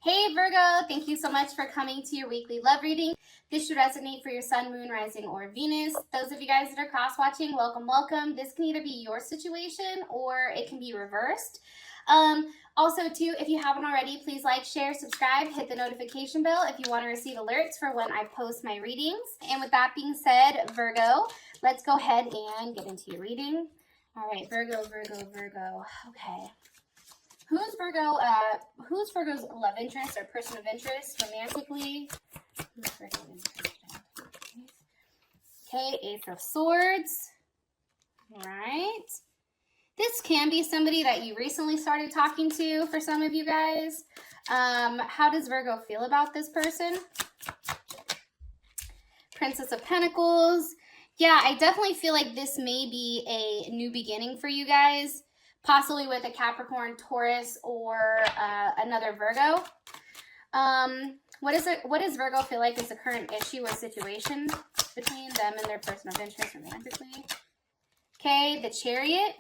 Hey Virgo, thank you so much for coming to your weekly love reading. This should resonate for your sun, moon, rising, or Venus. Those of you guys that are cross-watching, welcome, welcome. This can either be your situation or it can be reversed. Also, too, if you haven't already, please like, share, subscribe, hit the notification bell if you want to receive alerts for when I post my readings. And with that being said, Virgo, let's go ahead and get into your reading. All right, Virgo. Okay. Who's Virgo's love interest or person of interest romantically? Okay, Ace of Swords. All right. This can be somebody that you recently started talking to for some of you guys. How does Virgo feel about this person? Princess of Pentacles. Yeah, I definitely feel like this may be a new beginning for you guys. Possibly with a Capricorn, Taurus, or another Virgo. What does Virgo feel like is the current issue or situation between them and their person of interest romantically? Okay, the Chariot.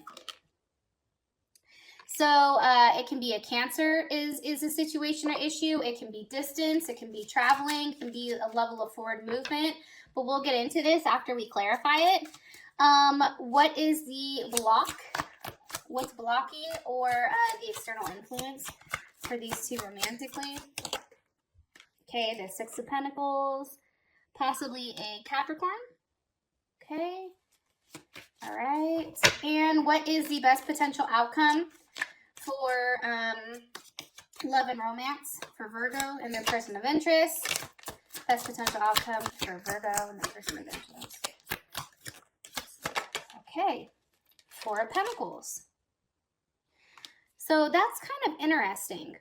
So it can be a Cancer is a situation or issue. It can be distance. It can be traveling. It can be a level of forward movement. But we'll get into this after we clarify it. What is the block? What's blocking or the external influence for these two romantically? Okay, the Six of Pentacles, possibly a Capricorn. Okay, all right. And what is the best potential outcome for love and romance for Virgo and their person of interest? Best potential outcome for Virgo and their person of interest. Okay, Four of Pentacles. So that's kind of interesting.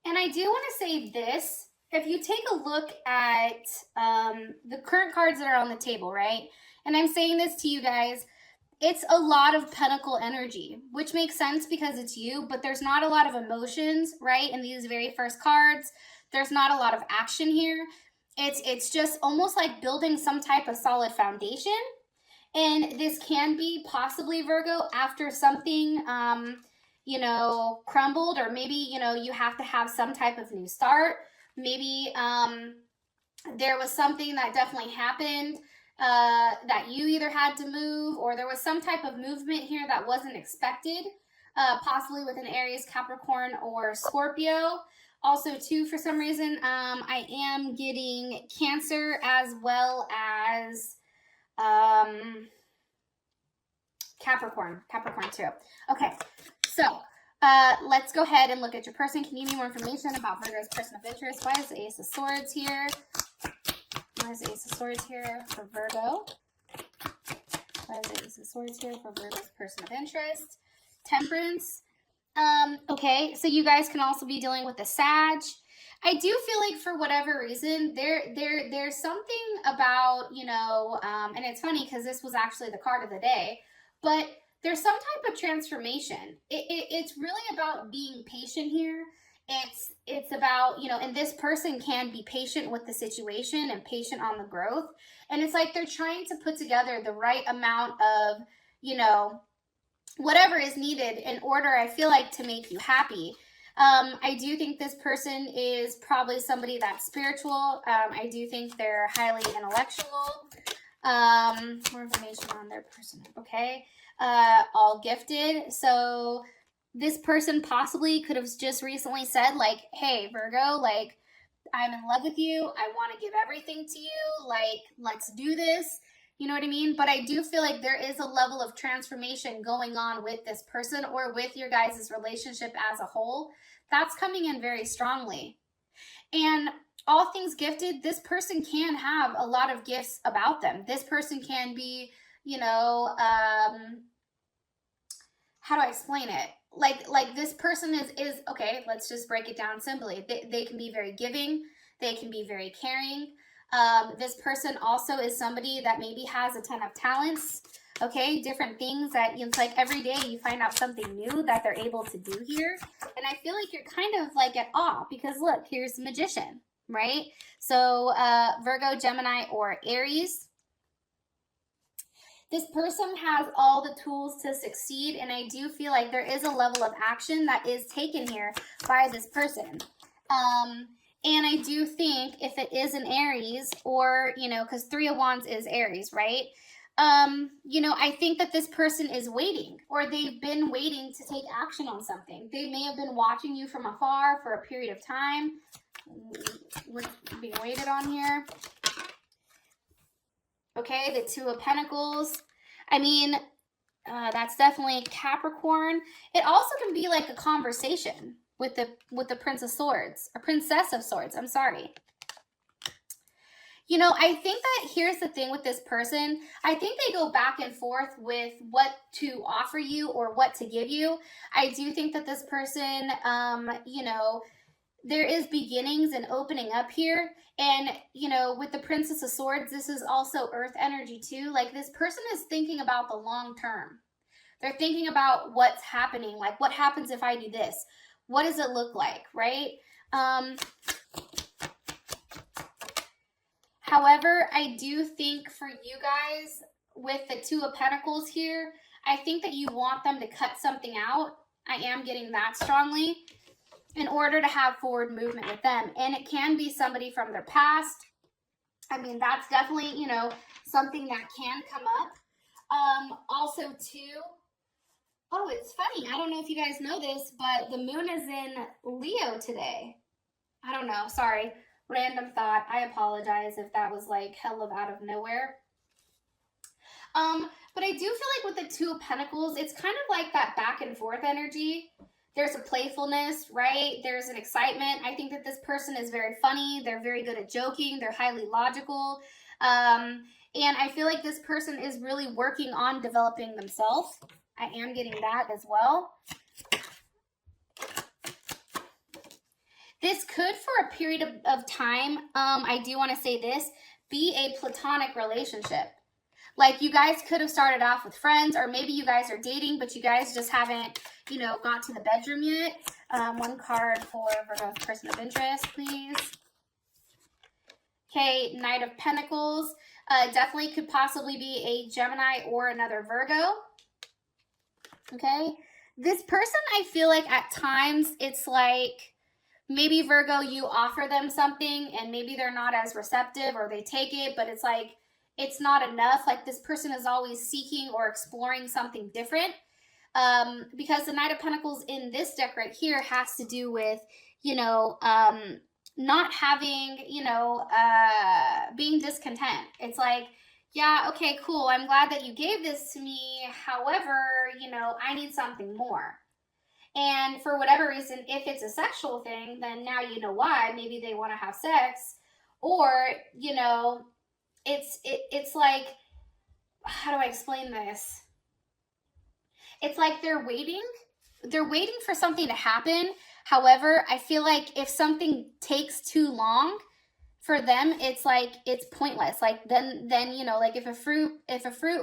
And I do want to say this. If you take a look at the current cards that are on the table, right? And I'm saying this to you guys, it's a lot of pentacle energy, which makes sense because it's you, but there's not a lot of emotions, right? In these very first cards, there's not a lot of action here. It's just almost like building some type of solid foundation. And this can be possibly, Virgo, after something, crumbled, or maybe, you have to have some type of new start. Maybe there was something that definitely happened that you either had to move, or there was some type of movement here that wasn't expected, possibly with an Aries, Capricorn, or Scorpio. Also, too, for some reason, I am getting Cancer as well as Capricorn too. Okay, so let's go ahead and look at your person. Can you give me more information about Virgo's person of interest? Why is the Ace of Swords here? Why is the Ace of Swords here for Virgo? Why is the Ace of Swords here for Virgo's person of interest? Temperance. Okay, so you guys can also be dealing with the Sag. I do feel like for whatever reason, there's something about, and it's funny because this was actually the card of the day, but there's some type of transformation. It's really about being patient here. It's about, and this person can be patient with the situation and patient on the growth. And it's like they're trying to put together the right amount of, whatever is needed in order, I feel like, to make you happy. I do think this person is probably somebody that's spiritual. I do think they're highly intellectual. More information on their person. Okay. All gifted. So this person possibly could have just recently said, like, hey, Virgo, like, I'm in love with you. I want to give everything to you. Like, let's do this. You know what I mean? But I do feel like there is a level of transformation going on with this person or with your guys' relationship as a whole. That's coming in very strongly. And all things gifted, this person can have a lot of gifts about them. This person can be, how do I explain it? Like this person is okay, let's just break it down simply. They can be very giving. They can be very caring. This person also is somebody that maybe has a ton of talents, okay, different things that it's like every day you find out something new that they're able to do here. And I feel like you're kind of like at awe because look, here's the Magician, right? So Virgo, Gemini, or Aries. This person has all the tools to succeed, and I do feel like there is a level of action that is taken here by this person. And I do think if it is an Aries, or, you know, because 3 of Wands is Aries, right? You know, I think that this person is waiting, or they've been waiting to take action on something. They may have been watching you from afar for a period of time. What's being waited on here? Okay, the 2 of Pentacles. I mean, that's definitely Capricorn. It also can be like a conversation with the Prince of Swords, or Princess of Swords. I'm sorry. You know, I think that here's the thing with this person. I think they go back and forth with what to offer you or what to give you. I do think that this person, you know, there is beginnings and opening up here. And, you know, with the Princess of Swords, this is also earth energy too. Like, this person is thinking about the long term. They're thinking about what's happening. Like, what happens if I do this? What does it look like, right? However, I do think for you guys, with the 2 of Pentacles here, I think that you want them to cut something out. I am getting that strongly, in order to have forward movement with them. And it can be somebody from their past. I mean, that's definitely, you know, something that can come up. Also, too, oh, it's funny. I don't know if you guys know this, but the moon is in Leo today. I don't know. Sorry. Random thought. I apologize if that was like hell of out of nowhere. But I do feel like with the 2 of Pentacles, it's kind of like that back and forth energy. There's a playfulness, right? There's an excitement. I think that this person is very funny. They're very good at joking. They're highly logical. And I feel like this person is really working on developing themselves. I am getting that as well. This could, for a period of time, I do want to say this, be a platonic relationship. Like, you guys could have started off with friends, or maybe you guys are dating, but you guys just haven't, you know, got to the bedroom yet. One card for Virgo's person of interest, please. Okay, Knight of Pentacles. Definitely could possibly be a Gemini or another Virgo. Okay. This person, I feel like at times it's like, maybe Virgo, you offer them something and maybe they're not as receptive, or they take it, but it's like, it's not enough. Like, this person is always seeking or exploring something different. Because the Knight of Pentacles in this deck right here has to do with, you know, not having, you know, being discontent. It's like, yeah, okay, cool. I'm glad that you gave this to me. However, you know, I need something more. And for whatever reason, if it's a sexual thing, then now you know why. Maybe they want to have sex, or, you know, it's like, how do I explain this? It's like they're waiting for something to happen. However, I feel like if something takes too long for them, it's like, it's pointless. Like, then, you know, like if a fruit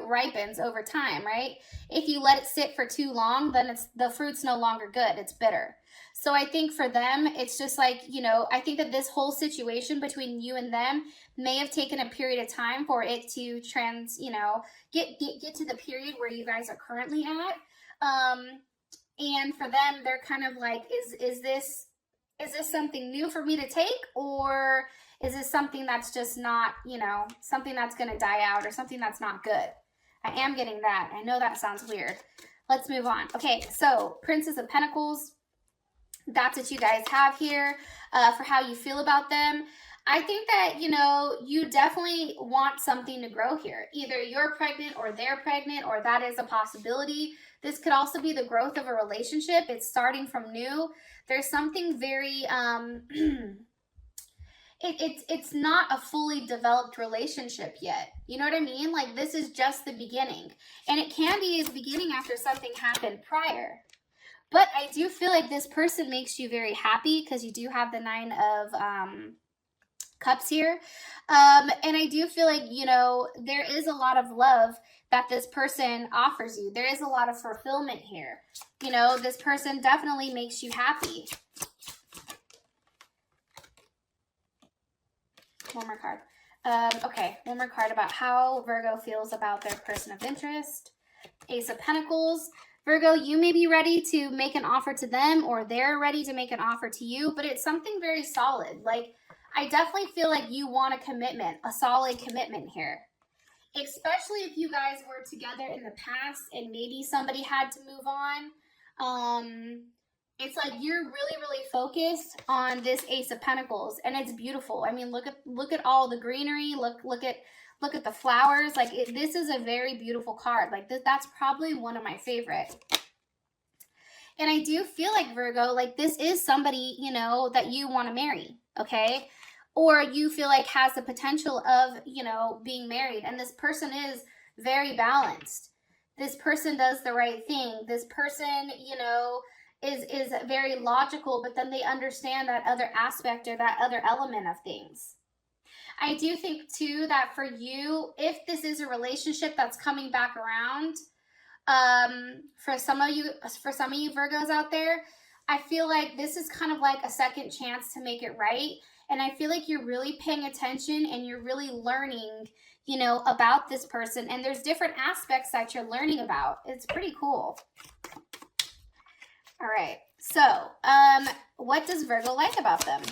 ripens over time, right? If you let it sit for too long, then the fruit's no longer good. It's bitter. So I think for them, it's just like, you know, I think that this whole situation between you and them may have taken a period of time for it to you know, get to the period where you guys are currently at. And for them, they're kind of like, is this something new for me to take, or is this something that's just not, you know, something that's going to die out, or something that's not good? I am getting that. I know that sounds weird. Let's move on. Okay, so Princess of Pentacles. That's what you guys have here for how you feel about them. I think that, you know, you definitely want something to grow here. Either you're pregnant or they're pregnant, or that is a possibility. This could also be the growth of a relationship. It's starting from new. There's something very, it's not a fully developed relationship yet. You know what I mean? Like, this is just the beginning. And it can be the beginning after something happened prior. But I do feel like this person makes you very happy, because you do have the 9 of Cups here. And I do feel like, you know, there is a lot of love that this person offers you. There is a lot of fulfillment here. You know, this person definitely makes you happy. One more card. Okay, one more card about how Virgo feels about their person of interest. Ace of Pentacles. Virgo, you may be ready to make an offer to them, or they're ready to make an offer to you, but it's something very solid. Like, I definitely feel like you want a commitment, a solid commitment here. Especially if you guys were together in the past and maybe somebody had to move on. It's like you're really, really focused on this Ace of Pentacles, and it's beautiful. I mean, look at all the greenery. Look at the flowers. Like, this is a very beautiful card. Like, that's probably one of my favorite. And I do feel like, Virgo, like, this is somebody, you know, that you want to marry, okay? Or you feel like has the potential of, you know, being married. And this person is very balanced. This person does the right thing. This person, you know, is very logical, but then they understand that other aspect or that other element of things. I do think too that for you, if this is a relationship that's coming back around, for some of you Virgos out there, I feel like this is kind of like a second chance to make it right. And I feel like you're really paying attention and you're really learning, you know, about this person. And there's different aspects that you're learning about. It's pretty cool. All right. So, what does Virgo like about them?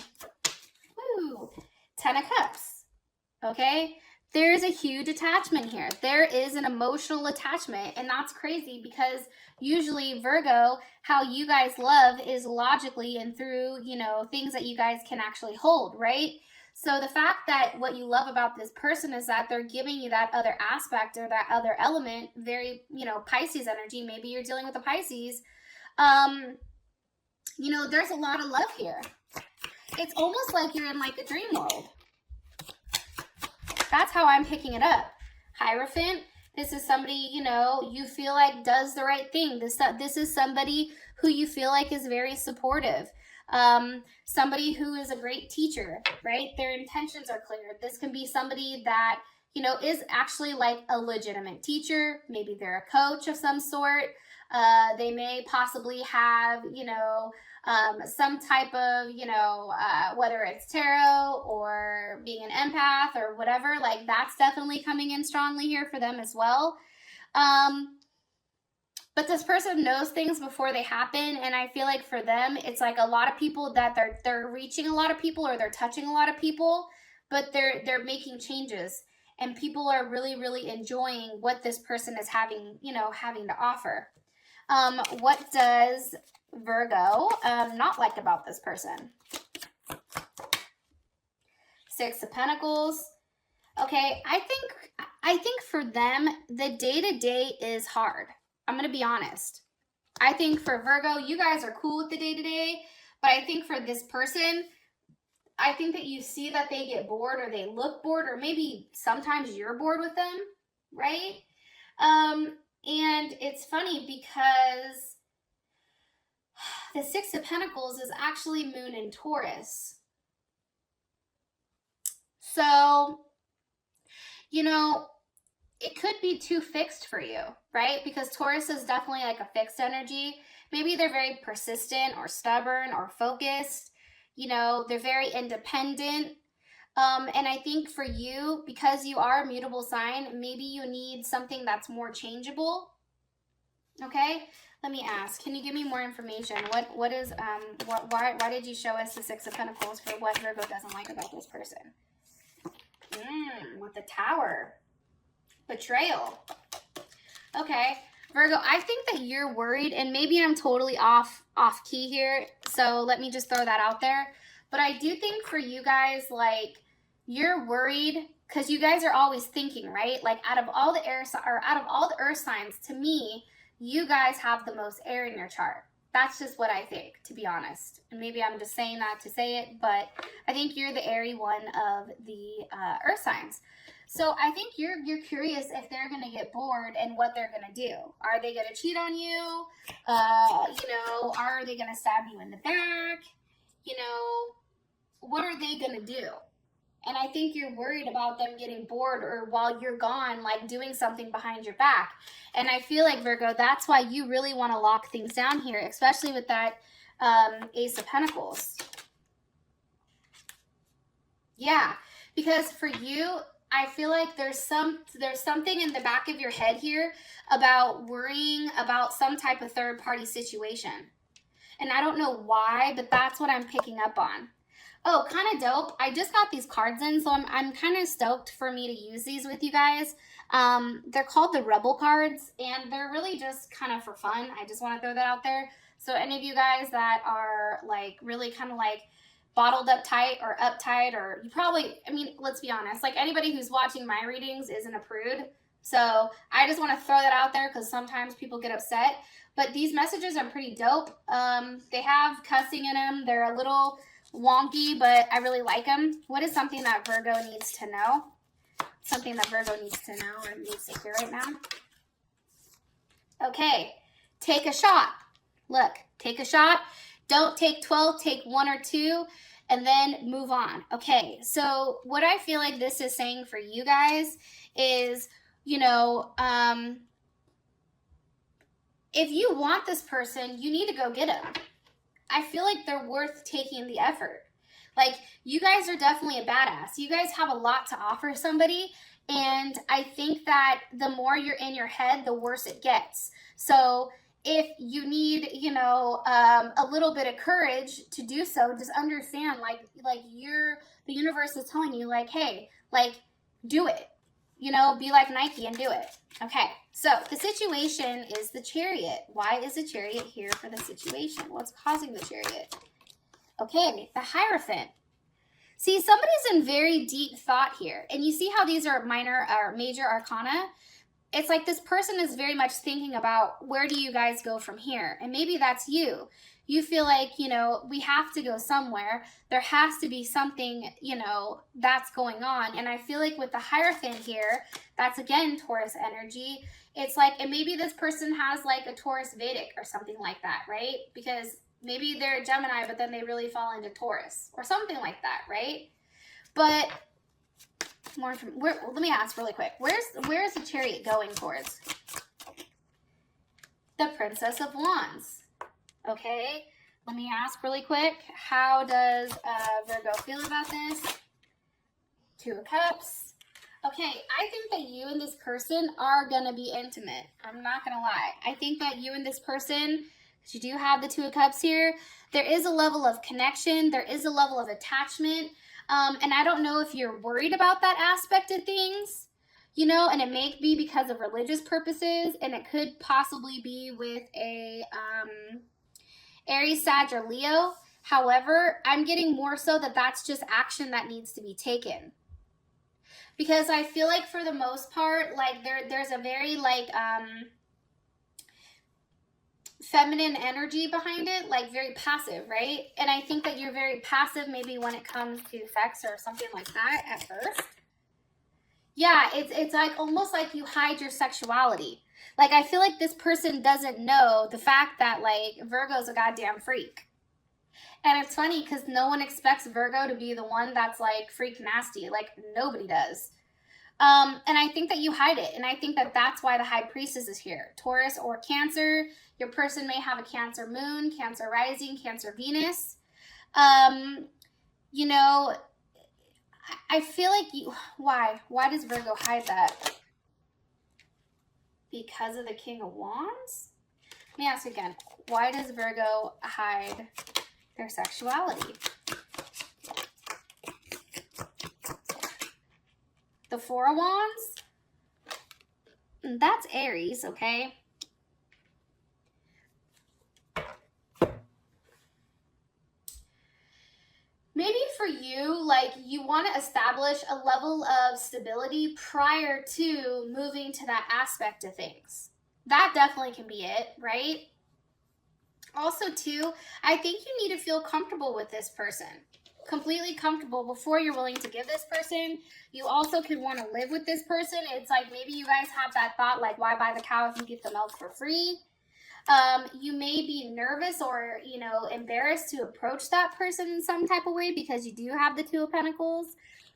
Woo! 10 of Cups. Okay. There's a huge attachment here. There is an emotional attachment, and that's crazy because usually Virgo, how you guys love is logically and through, you know, things that you guys can actually hold, right? So the fact that what you love about this person is that they're giving you that other aspect or that other element, very, you know, Pisces energy. Maybe you're dealing with a Pisces. You know, there's a lot of love here. It's almost like you're in like a dream world. That's how I'm picking it up. Hierophant, this is somebody, you know, you feel like does the right thing. This is somebody who you feel like is very supportive. Somebody who is a great teacher, right? Their intentions are clear. This can be somebody that, you know, is actually like a legitimate teacher. Maybe they're a coach of some sort. They may possibly have, you know, some type of, you know, whether it's tarot or being an empath or whatever, like that's definitely coming in strongly here for them as well. But this person knows things before they happen, and I feel like for them, it's like a lot of people that they're reaching a lot of people or they're touching a lot of people, but they're making changes, and people are really, really enjoying what this person is having, you know, having to offer. What does Virgo not like about this person? 6 of Pentacles. Okay, I think for them, the day-to-day is hard. I'm going to be honest. I think for Virgo, you guys are cool with the day-to-day, but I think for this person, I think that you see that they get bored or they look bored, or maybe sometimes you're bored with them, right? And it's funny because the 6 of Pentacles is actually Moon in Taurus. So, you know, it could be too fixed for you, right? Because Taurus is definitely like a fixed energy. Maybe they're very persistent or stubborn or focused. You know, they're very independent. And I think for you, because you are a mutable sign, maybe you need something that's more changeable. Okay, let me ask. Can you give me more information? Why did you show us the 6 of Pentacles for what Virgo doesn't like about this person? With the Tower. Betrayal. Okay, Virgo, I think that you're worried, and maybe I'm totally off key here, so let me just throw that out there. But I do think for you guys, like, you're worried because you guys are always thinking, right? Like, out of all the earth signs, to me, you guys have the most air in your chart. That's just what I think, to be honest. And maybe I'm just saying that to say it, but I think you're the airy one of the earth signs. So I think you're curious if they're going to get bored and what they're going to do. Are they going to cheat on you? You know, are they going to stab you in the back? You know, what are they going to do? And I think you're worried about them getting bored or while you're gone, like doing something behind your back. And I feel like, Virgo, that's why you really want to lock things down here, especially with that Ace of Pentacles. Yeah, Because for you, I feel like there's something in the back of your head here about worrying about some type of third party situation. And I don't know why, but that's what I'm picking up on. Oh, kind of dope. I just got these cards in, so I'm kind of stoked for me to use these with you guys. They're called the Rebel cards, and they're really just kind of for fun. I just want to throw that out there. So any of you guys that are like really kind of like bottled up tight or uptight, or you probably, I mean, let's be honest, like anybody who's watching my readings isn't a prude. So I just want to throw that out there because sometimes people get upset. But these messages are pretty dope. They have cussing in them. They're a little wonky, but I really like them. What is something that Virgo needs to know? Something that Virgo needs to know or needs to hear right now? Okay, take a shot. Look, take a shot. Don't take 12, take 1 or 2, and then move on. Okay, so what I feel like this is saying for you guys is, you know, if you want this person, you need to go get them. I feel like they're worth taking the effort. Like, you guys are definitely a badass. You guys have a lot to offer somebody, and I think that the more you're in your head, the worse it gets. So if you need, you know, a little bit of courage to do so, just understand, like the universe is telling you, like, hey, like, do it. You know, be like Nike and do it. Okay, so the situation is the Chariot. Why is the Chariot here for the situation? What's causing the Chariot? Okay, the Hierophant. See, somebody's in very deep thought here. And you see how these are minor or major arcana? It's like this person is very much thinking about, where do you guys go from here? And maybe that's you. You feel like, you know, we have to go somewhere. There has to be something, you know, that's going on. And I feel like with the Hierophant here, that's again Taurus energy. It's like, and maybe this person has like a Taurus Vedic or something like that, right? Because maybe they're a Gemini, but then they really fall into Taurus or something like that, right? But more from let me ask really quick. Where's the Chariot going towards? The Princess of Wands. Okay, let me ask really quick. How does Virgo feel about this? 2 of Cups. Okay, I think that you and this person are going to be intimate. I'm not going to lie. I think that you and this person, because you do have the 2 of Cups here, there is a level of connection. There is a level of attachment. And I don't know if you're worried about that aspect of things, you know, and it may be because of religious purposes, and it could possibly be with a Aries, Sag, or Leo. However, I'm getting more so that that's just action that needs to be taken. Because I feel like for the most part, like there's a very like feminine energy behind it, like very passive, right? And I think that you're very passive maybe when it comes to sex or something like that at first. Yeah, it's like almost like you hide your sexuality. Like, I feel like this person doesn't know the fact that, like, Virgo's a goddamn freak. And it's funny because no one expects Virgo to be the one that's, like, freak nasty. Like, nobody does. And I think that you hide it. And I think that that's why the High Priestess is here. Taurus or Cancer. Your person may have a Cancer moon, Cancer rising, Cancer Venus. You know, I feel like you... Why? Why does Virgo hide that? Because of the King of Wands? Let me ask again. Why does Virgo hide their sexuality? The 4 of Wands? That's Aries, okay? Maybe for you, like, you want to establish a level of stability prior to moving to that aspect of things. That definitely can be it, right? Also, too, I think you need to feel comfortable with this person. Completely comfortable before you're willing to give this person. You also could want to live with this person. It's like maybe you guys have that thought, like, why buy the cow if you get the milk for free? You may be nervous or, you know, embarrassed to approach that person in some type of way because you do have the 2 of Pentacles,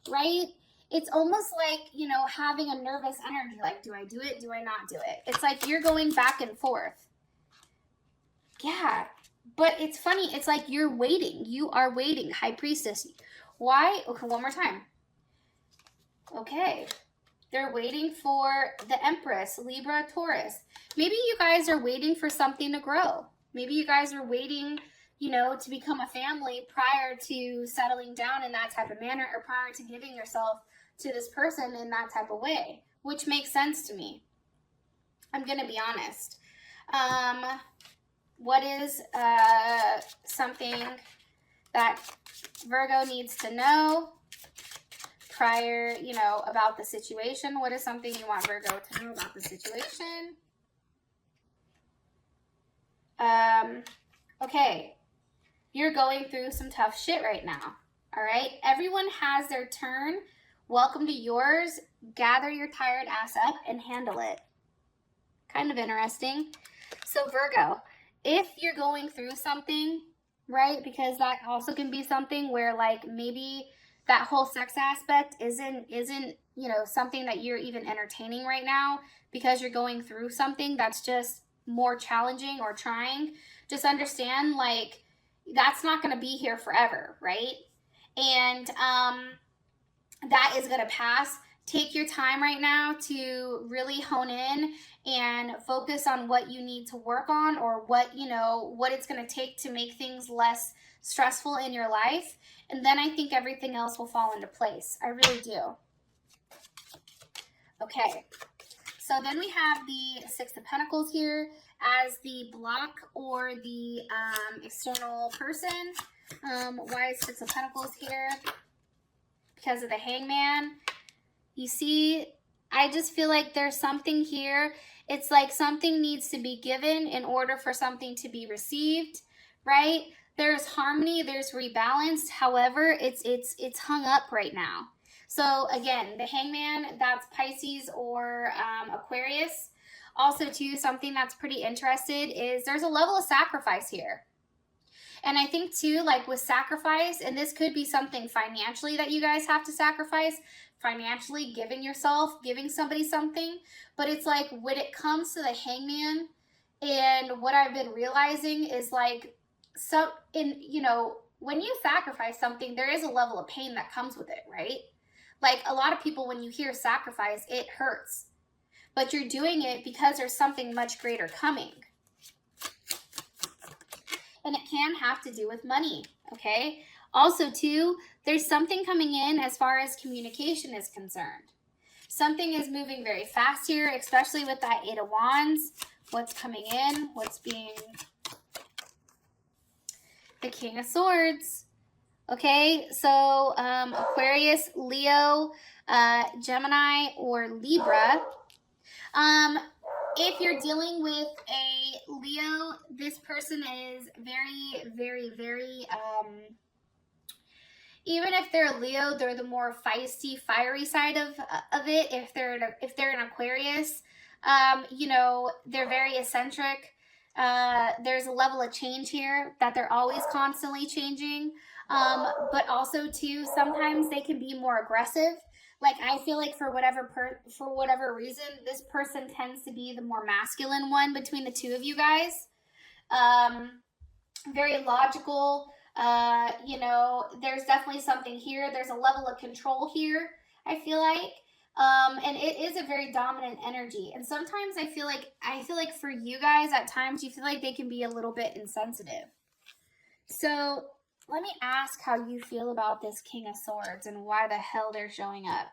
right? It's almost like, you know, having a nervous energy. Like, do I do it? Do I not do it? It's like you're going back and forth. Yeah, but it's funny. It's like you're waiting. You are waiting. High Priestess. Why? Okay, one more time. Okay. They're waiting for the Empress, Libra, Taurus. Maybe you guys are waiting for something to grow. Maybe you guys are waiting, you know, to become a family prior to settling down in that type of manner, or prior to giving yourself to this person in that type of way, which makes sense to me. I'm going to be honest. What is something that Virgo needs to know prior, you know, about the situation? What is something you want Virgo to know about the situation? Okay, you're going through some tough shit right now. All right, everyone has their turn. Welcome to yours. Gather your tired ass up and handle it. Kind of interesting. So Virgo, if you're going through something, right, because that also can be something where like maybe that whole sex aspect isn't you know, something that you're even entertaining right now because you're going through something that's just more challenging or trying. Just understand, like, that's not going to be here forever, right? And that is going to pass. Take your time right now to really hone in and focus on what you need to work on, or what, you know, what it's going to take to make things less stressful in your life. And then I think everything else will fall into place. I really do. Okay. So then we have the Six of Pentacles here as the block or the external person. Why is Six of Pentacles here? Because of the Hangman. You see, I just feel like there's something here. It's like something needs to be given in order for something to be received, right? There's harmony, there's rebalance. However, it's hung up right now. So again, the Hangman, that's Pisces or Aquarius. Also, too, something that's pretty interested is there's a level of sacrifice here. And I think, too, like with sacrifice, and this could be something financially that you guys have to sacrifice, financially giving yourself, giving somebody something. But it's like when it comes to the Hangman, and what I've been realizing is like, so in, you know, when you sacrifice something, there is a level of pain that comes with it, right? Like a lot of people, when you hear sacrifice, it hurts. But you're doing it because there's something much greater coming. And it can have to do with money, okay? Also, too, there's something coming in as far as communication is concerned. Something is moving very fast here, especially with that Eight of Wands. What's coming in? What's being... The King of Swords. Okay, so Aquarius, Leo, Gemini, or Libra. If you're dealing with a Leo, this person is very, very, very, even if they're Leo, they're the more feisty, fiery side of it. If they're an Aquarius, you know, they're very eccentric. There's a level of change here that they're always constantly changing. But also too, sometimes they can be more aggressive. Like I feel like for whatever reason, this person tends to be the more masculine one between the two of you guys. Very logical. You know, there's definitely something here. There's a level of control here, I feel like. And it is a very dominant energy. And sometimes I feel like for you guys, at times you feel like they can be a little bit insensitive. So let me ask how you feel about this King of Swords and why the hell they're showing up.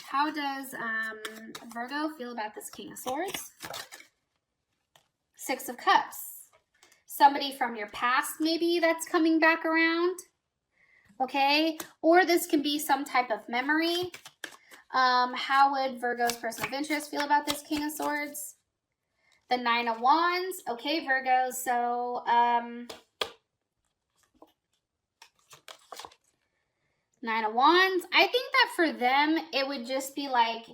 How does Virgo feel about this King of Swords? Six of Cups. Somebody from your past maybe that's coming back around. Okay, or this can be some type of memory. How would Virgo's person of interest feel about this King of Swords? The Nine of Wands. Okay, Virgo, so Nine of Wands. I think that for them, it would just be like,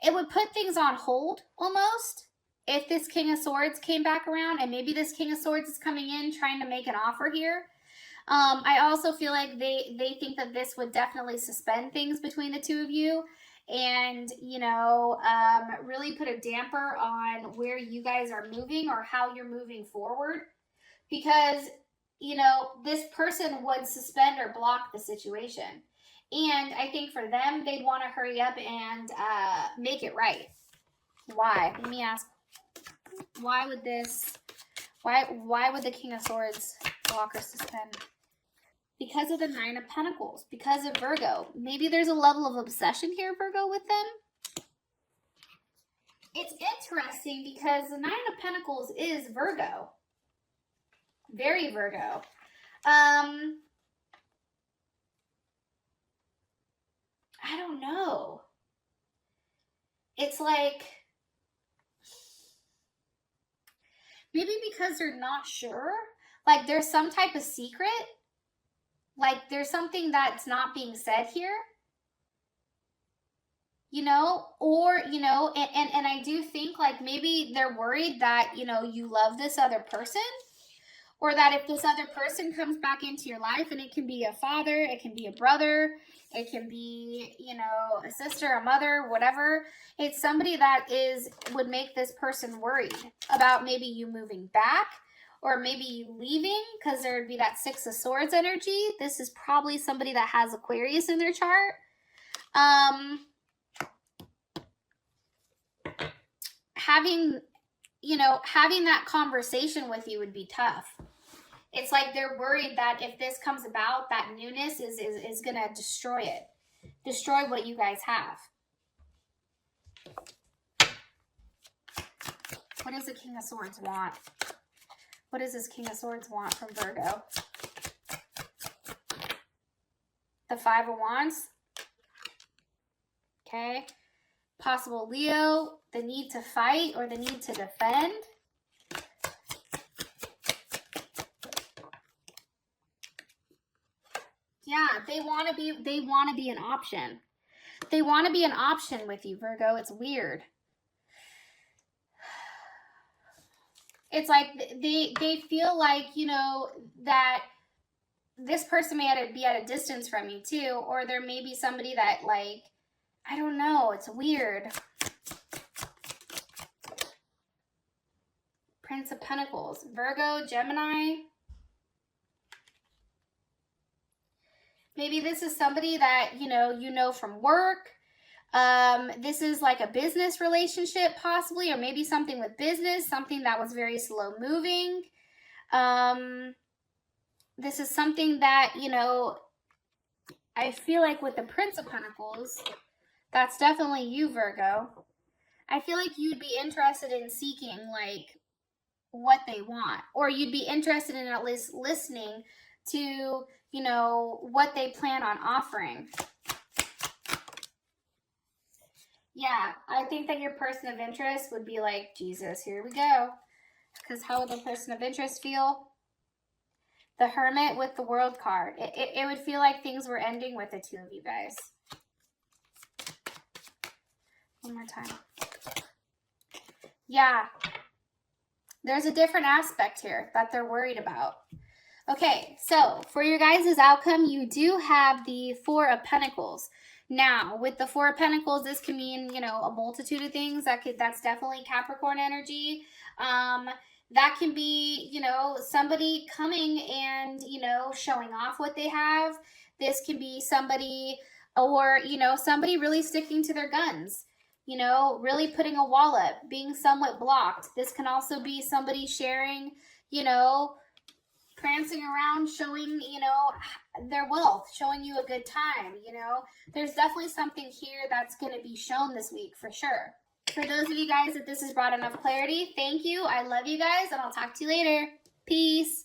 it would put things on hold almost if this King of Swords came back around, and maybe this King of Swords is coming in trying to make an offer here. I also feel like they think that this would definitely suspend things between the two of you and, you know, really put a damper on where you guys are moving or how you're moving forward. Because you know, this person would suspend or block the situation. And I think for them, they'd want to hurry up and make it right. Why? Let me ask. Why would this? Why would the King of Swords block or suspend? Because of the Nine of Pentacles. Because of Virgo. Maybe there's a level of obsession here, Virgo, with them. It's interesting because the Nine of Pentacles is Virgo. Very Virgo. I don't know. It's like, maybe because they're not sure. Like there's some type of secret. Like there's something that's not being said here. You know, or, you know, and I do think like maybe they're worried that, you know, you love this other person. Or that if this other person comes back into your life, and it can be a father, it can be a brother, it can be, you know, a sister, a mother, whatever. It's somebody that would make this person worried about maybe you moving back or maybe you leaving, because there would be that Six of Swords energy. This is probably somebody that has Aquarius in their chart. Having that conversation with you would be tough. It's like they're worried that if this comes about, that newness is going to destroy it. Destroy what you guys have. What does the King of Swords want? What does this King of Swords want from Virgo? The Five of Wands. Okay. Possible Leo. The need to fight or the need to defend. Yeah, they want to be an option. They want to be an option with you, Virgo. It's weird. It's like they feel like, you know, that this person may be at a distance from you too, or there may be somebody that, like, I don't know, it's weird. Prince of Pentacles, Virgo, Gemini. Maybe this is somebody that, you know from work. This is like a business relationship possibly, or maybe something with business, something that was very slow moving. This is something that, you know, I feel like with the Prince of Pentacles, that's definitely you, Virgo. I feel like you'd be interested in seeking, like, what they want, or you'd be interested in at least listening to, you know, what they plan on offering. Yeah, I think that your person of interest would be like, Jesus, here we go. Because how would the person of interest feel? The Hermit with the World card. It would feel like things were ending with the two of you guys. One more time. Yeah. There's a different aspect here that they're worried about. Okay, so for your guys' outcome, you do have the Four of Pentacles. Now, with the Four of Pentacles, this can mean, you know, a multitude of things. That's definitely Capricorn energy. That can be, you know, somebody coming and, you know, showing off what they have. This can be somebody, or, you know, somebody really sticking to their guns. You know, really putting a wall up, being somewhat blocked. This can also be somebody sharing, you know, prancing around, showing, you know, their wealth, showing you a good time, you know. There's definitely something here that's going to be shown this week for sure. For those of you guys that this has brought enough clarity, thank you. I love you guys, and I'll talk to you later. Peace.